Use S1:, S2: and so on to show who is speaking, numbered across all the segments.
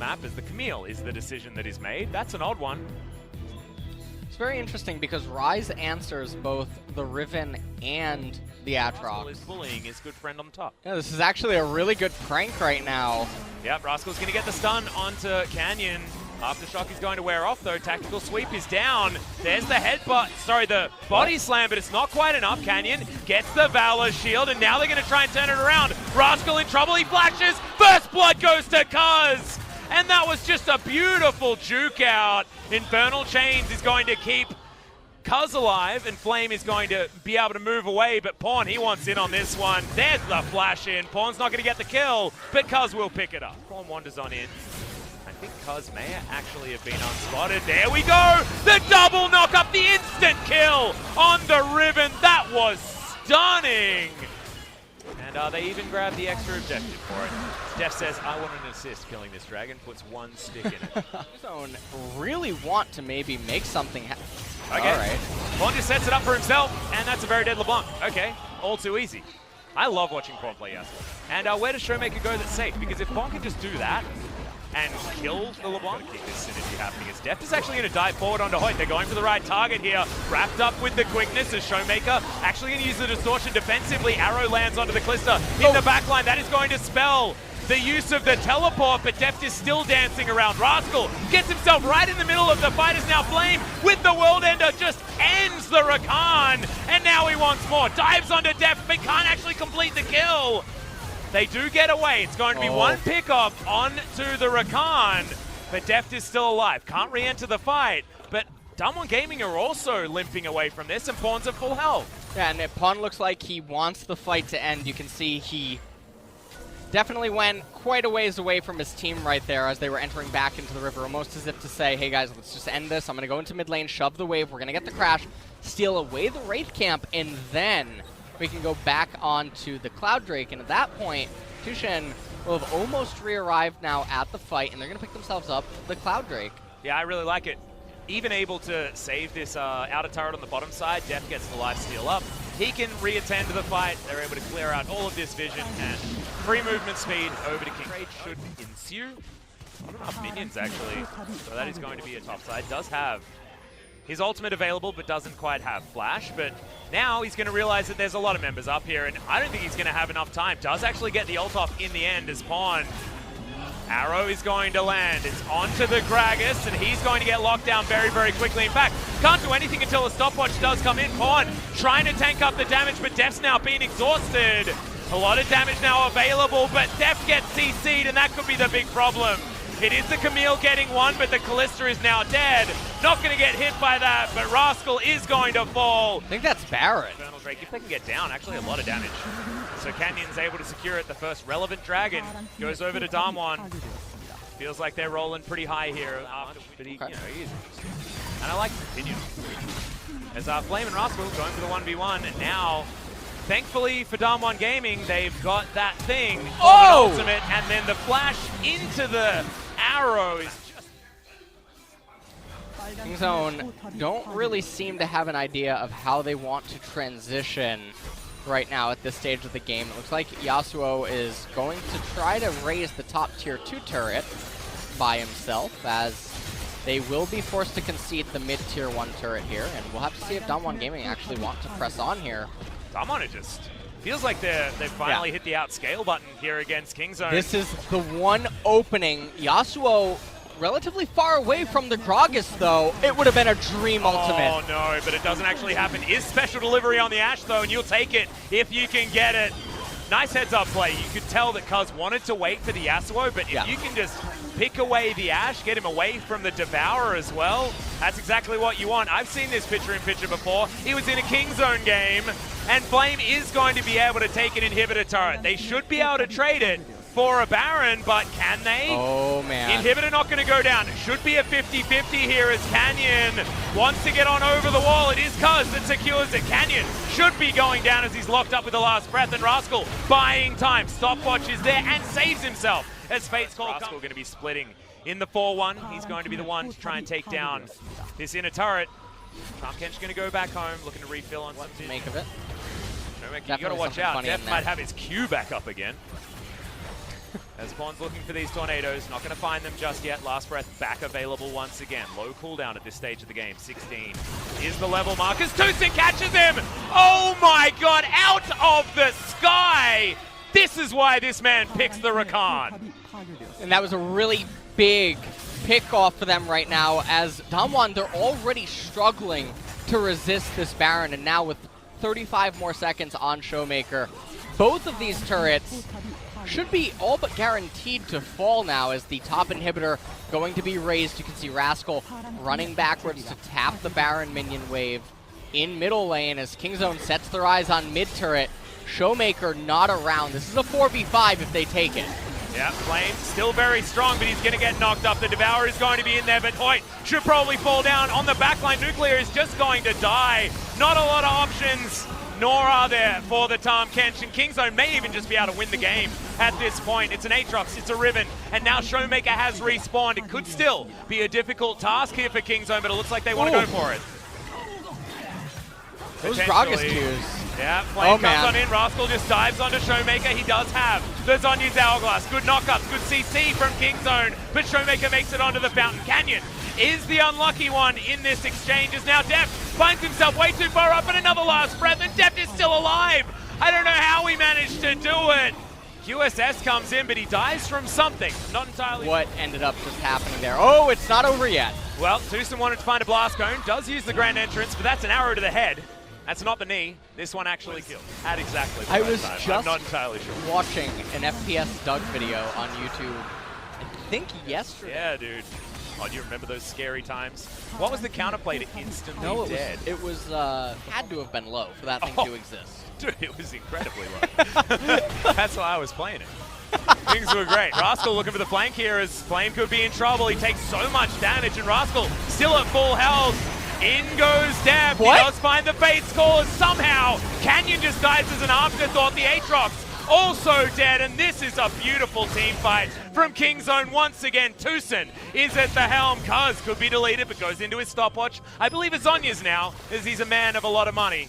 S1: map as the Camille is the decision that is made. That's an odd one.
S2: It's very interesting because Ryze answers both the Riven and the Aatrox.
S1: Is bullying his good friend on top.
S2: Yeah, this is actually a really good prank right now.
S1: Yep, Rascal's going to get the stun onto Canyon. Aftershock is going to wear off though. Tactical sweep is down. There's the headbutt. Sorry, the body slam, but it's not quite enough. Canyon gets the Valor shield, and now they're going to try and turn it around. Rascal in trouble. He flashes. First blood goes to Kaz. And that was just a beautiful juke out. Infernal Chains is going to keep Kaz alive, and Flame is going to be able to move away, but Pawn, he wants in on this one. There's the flash in. Pawn's not going to get the kill, but Kaz will pick it up. Pawn wanders on in. I think Kaz may actually have been unspotted. There we go! The double knock up, the instant kill on the Riven. That was stunning! And they even grabbed the extra objective for it. Steph says, I want an assist killing this dragon, puts one stick in it.
S2: Zone really want to maybe make something happen.
S1: Okay.
S2: All right.
S1: Pawn just sets it up for himself, and that's a very dead LeBlanc. Okay, all too easy. I love watching Pawn play Yasuo. And where does Showmaker go that's safe? Because if Pawn can just do that and kill the LeBlanc, keep this synergy happening. As Deft is actually going to dive forward onto Hoyt. They're going for the right target here. Wrapped up with the quickness as Showmaker actually going to use the distortion defensively. Arrow lands onto the Calista in the backline. That is going to spell the use of the teleport, but Deft is still dancing around. Rascal gets himself right in the middle of the fight as now Flame with the World Ender just ends the Rakan, and now he wants more. Dives onto Deft, but can't actually complete the kill. They do get away. It's going to be one pickup onto the Rakan, but Deft is still alive. Can't re-enter the fight, but Damwon Gaming are also limping away from this, and Pawn's at full health.
S2: Yeah, and Pawn looks like he wants the fight to end. You can see he definitely went quite a ways away from his team right there as they were entering back into the river, almost as if to say, hey guys, let's just end this. I'm going to go into mid lane, shove the wave, we're going to get the crash, steal away the Wraith camp, and then we can go back onto the Cloud Drake. And at that point, Tushin will have almost re-arrived now at the fight, and they're going to pick themselves up the Cloud Drake.
S1: Yeah, I really like it. Even able to save this outer turret on the bottom side. Deft gets the lifesteal up. He can re-attend to the fight. They're able to clear out all of this vision and free movement speed over to King. Trade should ensue. Not enough minions actually, so that is going to be a top side. Does have his ultimate available, but doesn't quite have flash. But now he's going to realize that there's a lot of members up here, and I don't think he's going to have enough time. Does actually get the ult off in the end as Pawn. Arrow is going to land. It's onto the Gragas, and he's going to get locked down very, very quickly. In fact, can't do anything until the stopwatch does come in. Pawn trying to tank up the damage, but Deft's now being exhausted. A lot of damage now available, but Deft gets CC'd, and that could be the big problem. It is the Camille getting one, but the Calista is now dead. Not going to get hit by that, but Rascal is going to fall.
S2: I think that's Baron.
S1: Infernal Drake, if they can get down, actually a lot of damage. So Canyon's able to secure it. The first relevant dragon goes over to Damwon. Feels like they're rolling pretty high here. But he, you know, he's and I like to continue. As Flame and Rascal going for the 1v1, and now, thankfully for Damwon Gaming, they've got that thing called an ultimate, and then the flash into the arrow is just...
S2: Kingzone don't really seem to have an idea of how they want to transition right now at this stage of the game. It looks like Yasuo is going to try to raise the top tier 2 turret by himself, as they will be forced to concede the mid tier 1 turret here, and we'll have to see if Damwon Gaming actually want to press on here.
S1: Damwon, it just feels like they've finally hit the outscale button here against Kingzone.
S2: This is the one opening. Yasuo relatively far away from the Gragas, though. It would have been a dream ultimate.
S1: Oh no, but it doesn't actually happen. Is special delivery on the Ashe though, and you'll take it if you can get it. Nice heads-up play. You could tell that Kaz wanted to wait for the Yasuo, but if you can just pick away the Ashe, get him away from the Devourer as well, that's exactly what you want. I've seen this picture-in-picture before. He was in a Kingzone game, and Flame is going to be able to take an inhibitor turret. They should be able to trade it for a Baron, but can they?
S2: Oh, man.
S1: Inhibitor not going to go down. It should be a 50-50 here as Canyon wants to get on over the wall. It is Kaz that secures it. Canyon should be going down as he's locked up with the last breath, and Rascal buying time. Stopwatch is there and saves himself as Fate's Call. Rascal going to be splitting in the 4-1. He's going to be the one to try and take down this inner turret. Trumpkench going to go back home, looking to refill on
S2: what to make of it.
S1: You got to watch out. Def might have his Q back up again. As Pawn's looking for these tornadoes, not going to find them just yet. Last Breath back available once again. Low cooldown at this stage of the game. 16 is the level mark as Tucson catches him. Oh my god, out of the sky! This is why this man picks the Rakan.
S2: And that was a really big pick off for them right now, as Damwon, they're already struggling to resist this Baron, and now with 35 more seconds on Showmaker, both of these turrets should be all but guaranteed to fall now, as the top inhibitor going to be raised. You can see Rascal running backwards to tap the Baron minion wave in middle lane as Kingzone sets their eyes on mid turret. Showmaker not around. This is a 4v5 if they take it.
S1: Yeah, Flame still very strong, but he's going to get knocked up. The Devourer is going to be in there, but Hoyt should probably fall down on the backline. Nuclear is just going to die. Not a lot of options, nor are there for the Tahm Kench. And Kingzone may even just be able to win the game at this point. It's an Aatrox, it's a Riven, and now Showmaker has respawned. It could still be a difficult task here for Kingzone, but it looks like they want to go for it.
S2: Those Gragas cues.
S1: Yeah, Flame comes on in. Rascal just dives onto Showmaker. He does have the Zhonya's Hourglass. Good knockups, good CC from Kingzone, but Showmaker makes it onto the Fountain. Canyon is the unlucky one in this exchange, as now Deft finds himself way too far up, and another last breath, and Deft is still alive. I don't know how he managed to do it. QSS comes in, but he dies from something. Not entirely
S2: what ended up just happening there. Oh, it's not over yet.
S1: Well, Tucson wanted to find a blast cone, does use the grand entrance, but that's an arrow to the head. That's not the knee. This one actually killed. At exactly the right time. I'm not entirely sure.
S2: Watching an FPS Doug video on YouTube, I think yesterday.
S1: Yeah, dude. Oh, do you remember those scary times? What was the counterplay to instantly
S2: no,
S1: dead?
S2: It was had to have been low for that thing to exist.
S1: Dude, it was incredibly low. That's why I was playing it. Things were great. Rascal looking for the flank here as Flame could be in trouble. He takes so much damage, and Rascal still at full health. In goes Deft. He does find the Fate's Call, and somehow Canyon just dies as an afterthought. The Aatrox also dead, and this is a beautiful team fight from Kingzone once again. Tucson is at the helm. Kaz could be deleted, but goes into his stopwatch. I believe it's Zonya's now, as he's a man of a lot of money.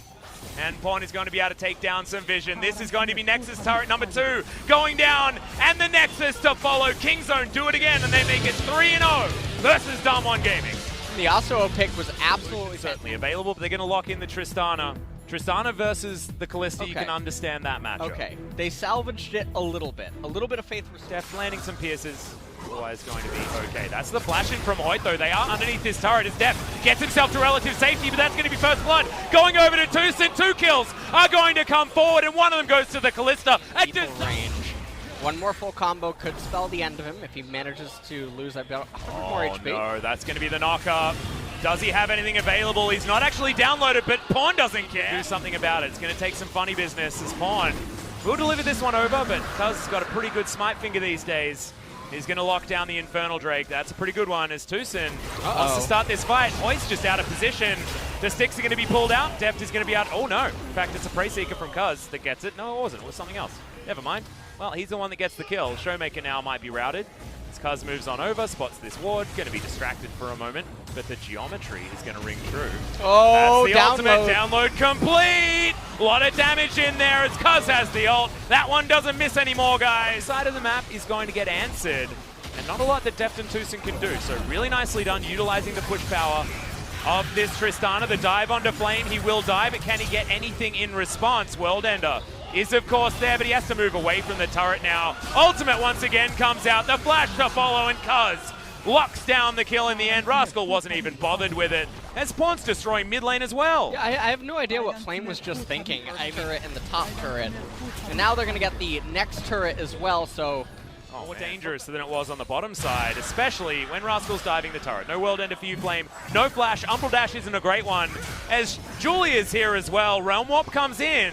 S1: And Pawn is going to be able to take down some vision. This is going to be Nexus turret number 2 going down, and the Nexus to follow. Kingzone do it again, and they make it 3-0 versus Damwon Gaming.
S2: The Yasuo pick was absolutely
S1: certainly available, but they're going to lock in the Tristana. Tristana versus the Kalista, you can understand that matchup.
S2: Okay, they salvaged it a little bit of faith for
S1: Steph landing some pierces. Otherwise going to be okay. That's the flash in from Hoyt, though. They are underneath this turret as Deft gets himself to relative safety, but that's going to be first blood. Going over to Tucson, 2 kills are going to come forward, and one of them goes to the Kalista.
S2: Range. One more full combo could spell the end of him if he manages to lose about 100 more HP.
S1: No, that's going to be the knockup. Does he have anything available? He's not actually downloaded, but Pawn doesn't care. Do something about it. It's going to take some funny business as Pawn will deliver this one over, but Kaz got a pretty good smite finger these days. He's going to lock down the Infernal Drake. That's a pretty good one as Tucson wants to start this fight. Hoyt's just out of position. The sticks are going to be pulled out. Deft is going to be out. Oh, no. In fact, it's a Prey Seeker from Kaz that gets it. No, it wasn't. It was something else. Never mind. Well, he's the one that gets the kill. Showmaker now might be routed. As Kaz moves on over, spots this ward, going to be distracted for a moment, but the geometry is going to ring true.
S2: Oh,
S1: that's the ultimate download complete! A lot of damage in there as Kaz has the ult. That one doesn't miss anymore, guys. Side of the map is going to get answered, and not a lot that Deft and Tucson can do. So really nicely done, utilizing the push power of this Tristana. The dive onto Flame, he will die, but can he get anything in response? World Ender is of course there, but he has to move away from the turret now. Ultimate once again comes out, the flash to follow, and Kaz locks down the kill in the end. Rascal wasn't even bothered with it, as Pawn's destroying mid lane as well.
S2: Yeah, I have no idea what Flame was just thinking. Turret and the top turret, and now they're going to get the next turret as well, so...
S1: Oh, more dangerous than it was on the bottom side, especially when Rascal's diving the turret. No World Ender for you, Flame. No flash. Umbral Dash isn't a great one, as Julia's here as well. Realm Warp comes in,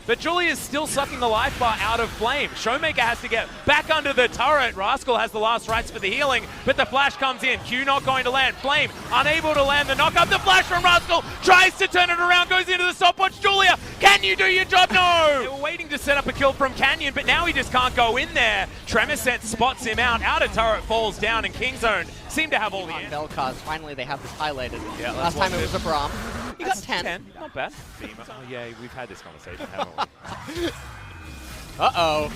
S1: but Julia's still sucking the life bar out of Flame. Showmaker has to get back under the turret. Rascal has the last rights for the healing, but the flash comes in. Q not going to land. Flame unable to land the knockup. The flash from Rascal tries to turn it around, goes into the stopwatch. Julia, can you do your job? No! They were waiting to set up a kill from Canyon, but now he just can't go in there. Tremorset spots him out. Outer turret falls down, and Kingzone seem to have all the
S2: on Vel'Koz. Finally, they have this highlighted.
S1: Yeah,
S2: last time it was a Braum. He got 10.
S1: Not bad. Oh, yeah, we've had this conversation, haven't we?
S2: Uh-oh.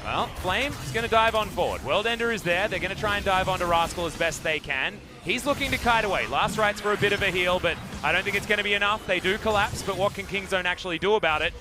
S1: Well, Flame is going to dive on forward. Worldender is there. They're going to try and dive onto Rascal as best they can. He's looking to kite away. Last Right's for a bit of a heal, but I don't think it's going to be enough. They do collapse, but what can Kingzone actually do about it?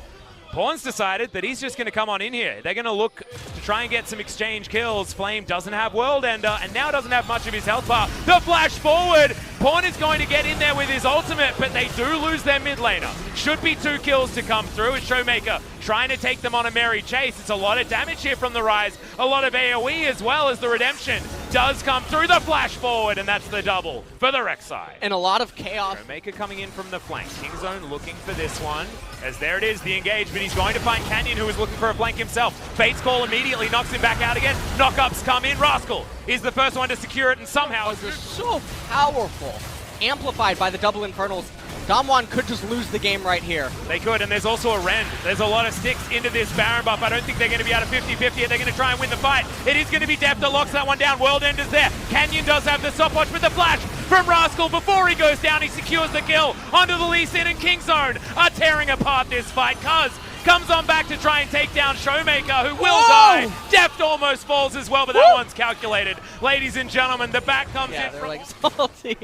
S1: Pawn's decided that he's just going to come on in here. They're going to look to try and get some exchange kills. Flame doesn't have Worldender and now doesn't have much of his health bar. The flash forward. Pawn is going to get in there with his ultimate, but they do lose their mid laner. Should be 2 kills to come through. As Showmaker trying to take them on a merry chase. It's a lot of damage here from the Rise. A lot of AoE as well as the Redemption does come through. The flash forward, and that's the double for the Rek'Sai.
S2: And a lot of chaos.
S1: Showmaker coming in from the flank. Kingzone looking for this one. As there it is, the engage, but he's going to find Canyon, who is looking for a flank himself. Fate's Call immediately knocks him back out again. Knockups come in. Rascal is the first one to secure it, and somehow
S2: They're so powerful. Amplified by the double Infernals. Damwon could just lose the game right here.
S1: They could, and there's also a rend. There's a lot of sticks into this Baron buff. I don't think they're going to be out of 50-50. They're going to try and win the fight. It is going to be Deft that locks that one down. Worldender's there. Canyon does have the stopwatch with the flash from Rascal. Before he goes down, he secures the kill onto the Lee Sin, and Kingzone are tearing apart this fight. Kaz comes on back to try and take down Showmaker, who will die. Deft almost falls as well, but that one's calculated. Ladies and gentlemen, the back comes in.
S2: They're like salty.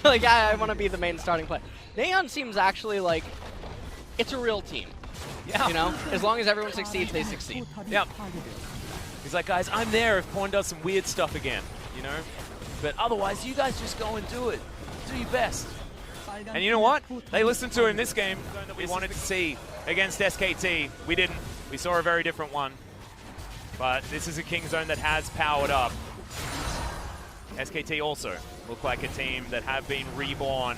S2: Like, I want to be the main starting player. Neon seems actually like it's a real team.
S1: Yeah.
S2: You know, as long as everyone succeeds, they succeed.
S1: Yep. He's like, guys, I'm there if Pawn does some weird stuff again, you know? But otherwise, you guys just go and do it. Do your best. And you know what? They listened to him this game that we wanted to see against SKT. We didn't. We saw a very different one. But this is a Kingzone that has powered up. SKT also look like a team that have been reborn.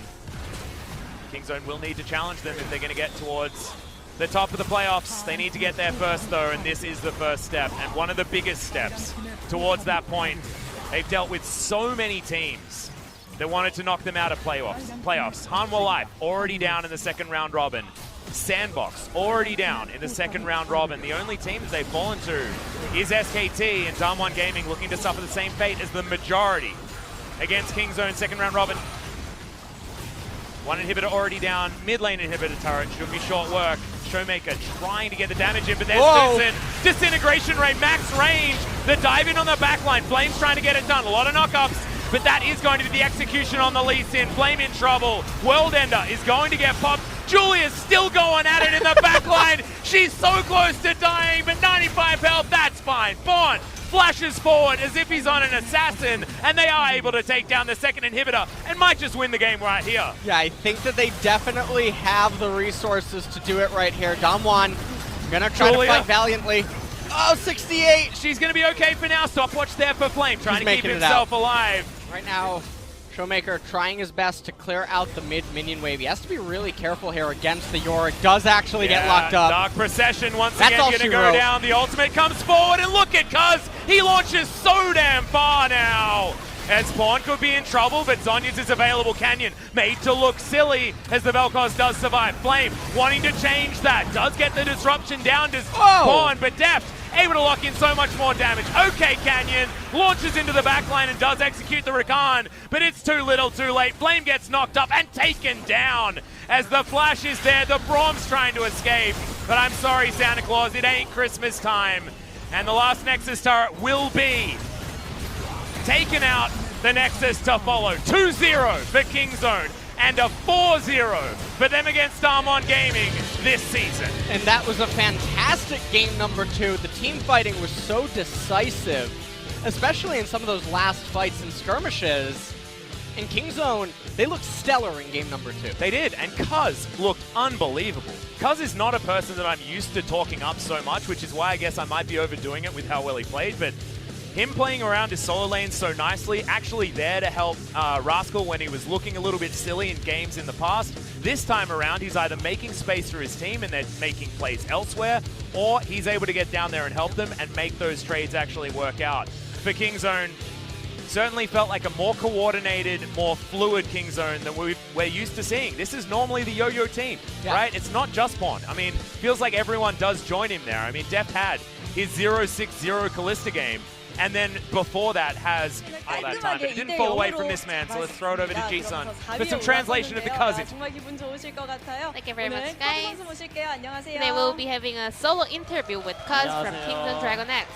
S1: Kingzone will need to challenge them if they're going to get towards the top of the playoffs. They need to get there first, though, and this is the first step, and one of the biggest steps towards that point. They've dealt with so many teams that wanted to knock them out of playoffs. Hanwha Life already down in the second round robin. Sandbox already down in the second round robin. The only teams they've fallen to is SKT, and Damwon Gaming looking to suffer the same fate as the majority against Kingzone second round robin. One inhibitor already down, mid lane inhibitor turret should be short work. Showmaker trying to get the damage in, but there's Stinson. Disintegration Ray, max range. The dive in on the backline. Flame's trying to get it done. A lot of knockups, but that is going to be the execution on the Lee Sin. Flame in trouble. Worldender is going to get popped. Julia's still going at it in the backline. She's so close to dying, but 95 health, that's fine. Fawn flashes forward as if he's on an assassin, and they are able to take down the second inhibitor and might just win the game right here.
S2: Yeah, I think that they definitely have the resources to do it right here. Damwon gonna try to fight valiantly. Oh, 68!
S1: She's gonna be okay for now. Stopwatch there for Flame, trying to keep
S2: making
S1: himself alive.
S2: Right now, Showmaker trying his best to clear out the mid-minion wave. He has to be really careful here against the Yorick. Does actually get locked up.
S1: Dark Procession once
S2: That's
S1: again going to go down. The ultimate comes forward, and look at Kaz. He launches so damn far now. As Pawn could be in trouble, but Zhonya's is available. Canyon made to look silly as the Vel'Koz does survive. Flame wanting to change that. Does get the disruption down to Pawn, but Deft able to lock in so much more damage. Okay, Canyon launches into the backline and does execute the Rakan, but it's too little too late. Flame gets knocked up and taken down as the flash is there. The Brahm's trying to escape, but I'm sorry, Santa Claus, it ain't Christmas time. And the last Nexus turret will be taken out. The Nexus to follow. 2-0 for Kingzone and a 4-0 for them against Damwon Gaming this season.
S2: And that was a fantastic game number 2. The team fighting was so decisive, especially in some of those last fights and skirmishes. In Kingzone, they looked stellar in game number 2.
S1: They did, and Kaz looked unbelievable. Kaz is not a person that I'm used to talking up so much, which is why I guess I might be overdoing it with how well he played, but him playing around his solo lane so nicely, actually there to help Rascal when he was looking a little bit silly in games in the past. This time around, he's either making space for his team and they're making plays elsewhere, or he's able to get down there and help them and make those trades actually work out. For Kingzone, certainly felt like a more coordinated, more fluid Kingzone than we're used to seeing. This is normally the yo-yo team, right? It's not just Pawn. I mean, feels like everyone does join him there. I mean, Deft had his 0-6-0 Kalista game, And then before that has all that time, but it didn't fall away from this man, so let's throw it over to Ji-sun for some translation of the cousin.
S3: Thank you very much, guys. Today we'll be having a solo interview with Kaz from Kingdom DragonX.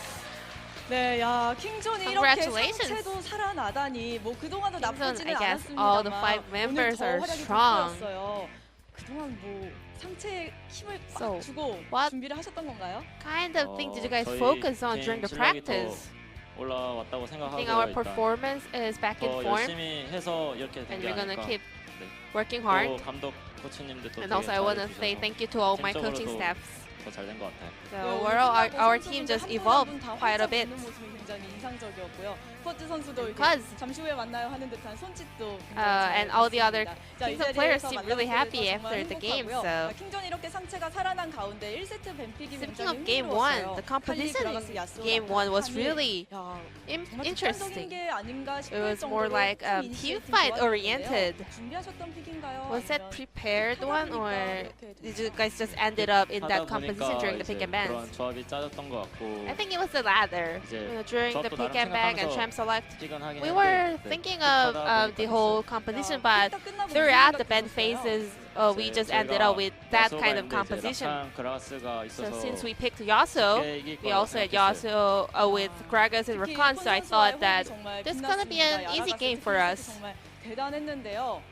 S4: 네, 야, 킹존이 이렇게
S3: Congratulations.
S4: 상체도 살아나다니 뭐 그동안도
S3: Kingdom,
S4: 나쁘지는
S3: I guess all the
S4: 않았습니다만
S3: five members
S4: 오늘
S3: are
S4: 더 활약이
S3: strong.
S4: 돋보였어요. 그동안 뭐 상체에 힘을
S3: So,
S4: 꽉 주고
S3: what
S4: 준비를 하셨던 건가요?
S3: kind of thing did you guys
S5: 저희
S3: focus on
S5: 팀
S3: during the
S5: 실력이
S3: practice?
S5: 더 올라왔다고
S3: I
S5: 생각하고요.
S3: think our
S5: 일단
S3: performance is back in
S5: 더
S3: form,
S5: 열심히 해서 이렇게 된
S3: and
S5: 게
S3: we're gonna
S5: 아닐까.
S3: keep
S5: 네.
S3: working
S5: 또
S3: hard.
S5: 감독 코치님들도
S3: And
S5: 되게
S3: also, I want to say
S5: 잘해주셔서
S3: thank you to all my coaching
S5: 팀적으로도
S3: staffs.
S5: 더 잘 된 것 같아요.
S3: So
S4: 네,
S3: overall,
S4: 오늘
S3: our
S4: 선수분들
S3: team just
S4: 한 분 한
S3: evolved
S4: 분다
S3: quite a
S4: 활짝
S3: bit.
S4: 웃는 모습이 굉장히 인상적이었고요. 퍼즈 선수도 이렇게
S3: Cuz.
S4: 잠시 후에 만나요 하는 듯한 손짓도
S3: And all the other
S4: 자, 이
S3: Kingdom players
S4: 자리에서
S3: seemed really
S4: 만나게
S3: happy
S4: 돼서 정말
S3: after the game.
S4: 행복하고요.
S3: So
S4: 자, 킹존이 이렇게 상체가 살아난 가운데 1세트 뱀픽이
S3: speaking
S4: 굉장히
S3: of game
S4: 흥미로웠어요.
S3: one, the
S4: 칼리,
S3: competition
S4: 드라가스,
S3: in
S4: 야스오,
S3: game one was
S4: 나칸이
S3: really
S4: 야, 정말
S3: interesting.
S4: 극단적인 게 아닌가
S3: It
S4: 싶을
S3: was more
S4: 정도로
S3: like
S4: 팀
S3: team
S4: 이니시에이팅
S3: fight
S4: 좋았는데요.
S3: oriented.
S4: 준비하셨던 픽인가요?
S3: Was that
S4: 아니면
S3: prepared one, or
S4: 이렇게
S3: did you guys just ended up in that
S5: 하다
S3: competition
S5: 보니까
S3: during the
S5: 이제
S3: pick and bans?
S5: 그런 조합이 짜졌던 것 같고
S3: I think it was the latter.
S5: 이제
S3: During the
S5: 조합도
S3: pick
S5: 나름
S3: and bang and
S5: 생각하면서
S3: champ select,
S5: 픽은 하긴
S3: we
S5: 했는데,
S3: were
S5: 네,
S3: thinking
S5: 하다
S3: of the
S5: 보니까
S3: whole
S5: 됐어요.
S3: competition,
S4: 야,
S3: but
S4: 픽 딱 끝나고
S3: throughout
S4: 무슨
S3: the band
S4: 생각했어요?
S3: phases, we
S5: 이제
S3: just ended
S5: 저희가
S3: up with that
S5: 야수가
S3: kind of
S5: 있는데 이제
S3: composition.
S5: 라칸, 그라가스가
S3: So
S5: 있어서
S3: since we picked Yasuo,
S5: 쉽게 이길
S3: we
S5: 거라고
S3: also had
S5: 생각했어요.
S3: Yasuo with Gragas and
S4: 특히
S3: Rakan, so I
S4: 콘
S3: thought
S4: 선수와의
S3: that
S4: 호흡이 정말
S3: this is gonna be an
S4: 빛났습니다.
S3: easy
S4: 야라가스
S3: game for
S4: 특히
S3: us.
S4: 정말 대단했는데요.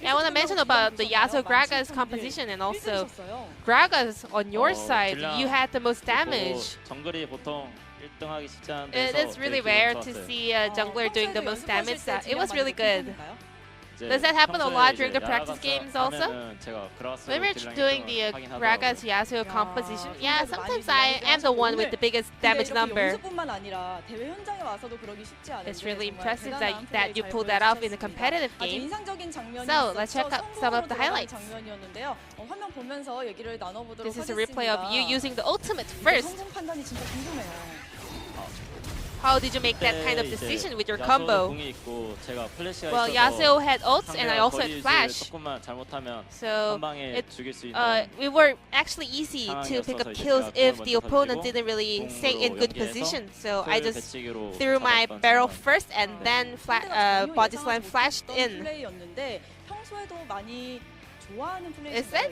S3: I want to mention about the Yasuo Gragas composition and also Gragas on your side, you had the most damage.
S5: 정글이 보통 1등하기 쉽지 않은데
S3: It is really rare to see a jungler doing the most damage. It was really good. Does that happen a lot during the practice games also? When we're doing the Gragas Yasuo composition, yeah, sometimes I am the one with the biggest damage number. It's really impressive that you pulled that off in a competitive game. So let's check out some of the highlights. This is a replay of you using the ultimate first. How did you make that kind of decision with your combo? Well, Yasuo had ults and I also had flash. So we were actually easy to pick up kills if the opponent didn't really stay in good position. So I just threw my barrel first and then body slam flashed in. Is that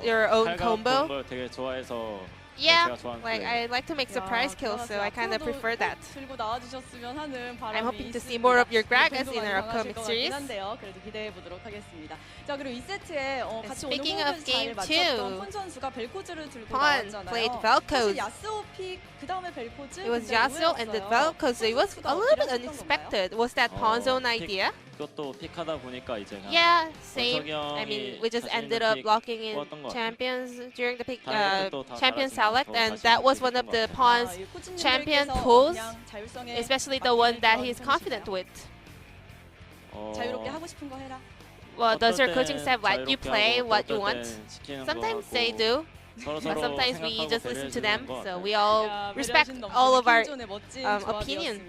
S3: your own combo? Yeah, like I like to make surprise kills, so I kind of prefer that. I'm hoping to see more of your Gragas in our upcoming series. Speaking of game 2, Pawn played Vel'Koz. It was Yasuo and then Vel'Koz, so it was a little bit unexpected. Was that Pawn's own idea? Yeah, same. I mean, we just ended up locking in champions during the champion select, and that was one of the Pawn's champion pulls, especially the one that he's confident with. Well, does your coaching staff let you play what you want? Sometimes they do. But sometimes we just listen to them, so we all respect all of our opinions.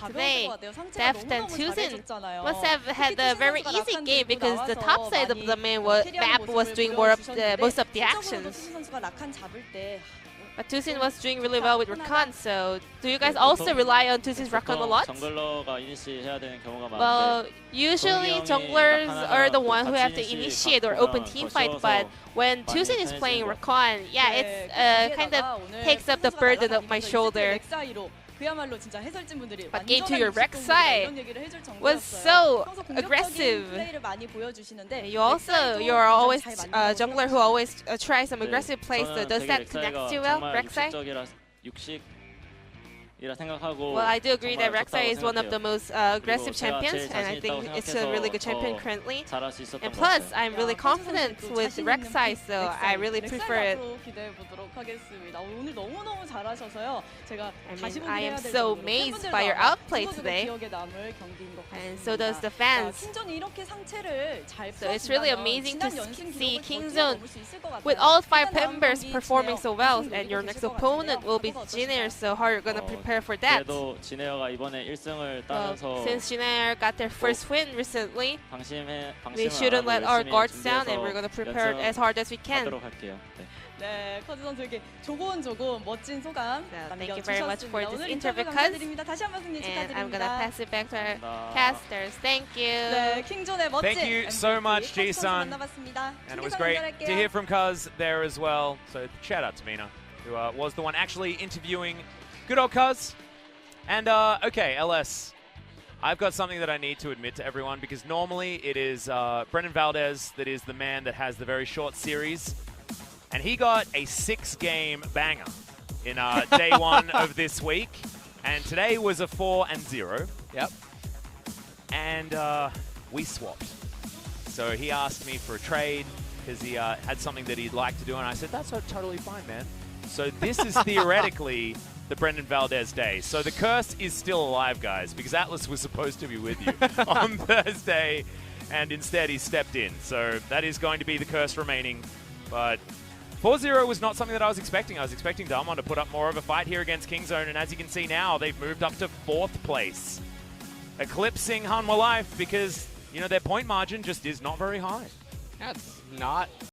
S3: Today, Deft and Tusin must have had a very easy game because the top side of the map was doing most of the actions. But Tusin was doing really well with Rakan, so do you guys also rely on Tusin's Rakan a lot? Well, usually junglers are the one who have to initiate or open team fight, but when Tusin is playing Rakan, yeah, it's kind of takes up the burden of my shoulder. But game 2, your Rek'Sai was so aggressive. You're always a jungler who always tries some aggressive plays, so does that connect you well, Rek'Sai? Well, I do agree that Rek'Sai is one of the most aggressive champions, and I think it's a really good champion currently. And plus, I'm really confident with Rek'Sai, so I really prefer it. I mean, I am so amazed by your outplay today, and so does the fans. So it's really amazing to see Kingzone with all 5 members performing so well, and your next opponent will be Jinair, so how are you going to prepare for that? Well, since Jinair got their first win recently, we shouldn't let our guards down, and we're going to prepare as hard as we can.
S4: 네, 커즈 선수에게 조곤조곤 멋진 소감
S3: So thank you very much for
S4: 남겨주셨습니다.
S3: this
S4: 오늘
S3: interview,
S4: 인터뷰
S3: Kaz.
S4: 감사드립니다. 다시 한번 승리
S3: And I'm gonna
S4: 축하드립니다.
S3: pass it back to our
S5: 감사합니다.
S3: casters. Thank you.
S4: 네, 킹존의 멋진
S1: Thank you so
S4: MVP,
S1: much,
S4: 커즈 선수
S1: Ji-sun.
S4: 만나봤습니다.
S1: And it was
S4: 중계선
S1: great
S4: 연결할게요.
S1: to hear from Kaz there as well. So shout out to Mina, who was the one actually interviewing good old Kaz. And okay, LS, I've got something that I need to admit to everyone, because normally it is Brendan Valdez that is the man that has the very short series. And he got a 6-game banger in day 1 of this week. And today was a 4-0.
S2: Yep.
S1: And we swapped. So he asked me for a trade because he had something that he'd like to do, and I said, that's totally fine, man. So this is theoretically the Brendan Valdez day. So the curse is still alive, guys, because Atlas was supposed to be with you on Thursday, and instead he stepped in. So that is going to be the curse remaining. But 4-0 was not something that I was expecting. I was expecting Damwon to put up more of a fight here against Kingzone, and as you can see now, they've moved up to 4th place, eclipsing Hanwha Life because, you know, their point margin just is not very high.
S2: That's not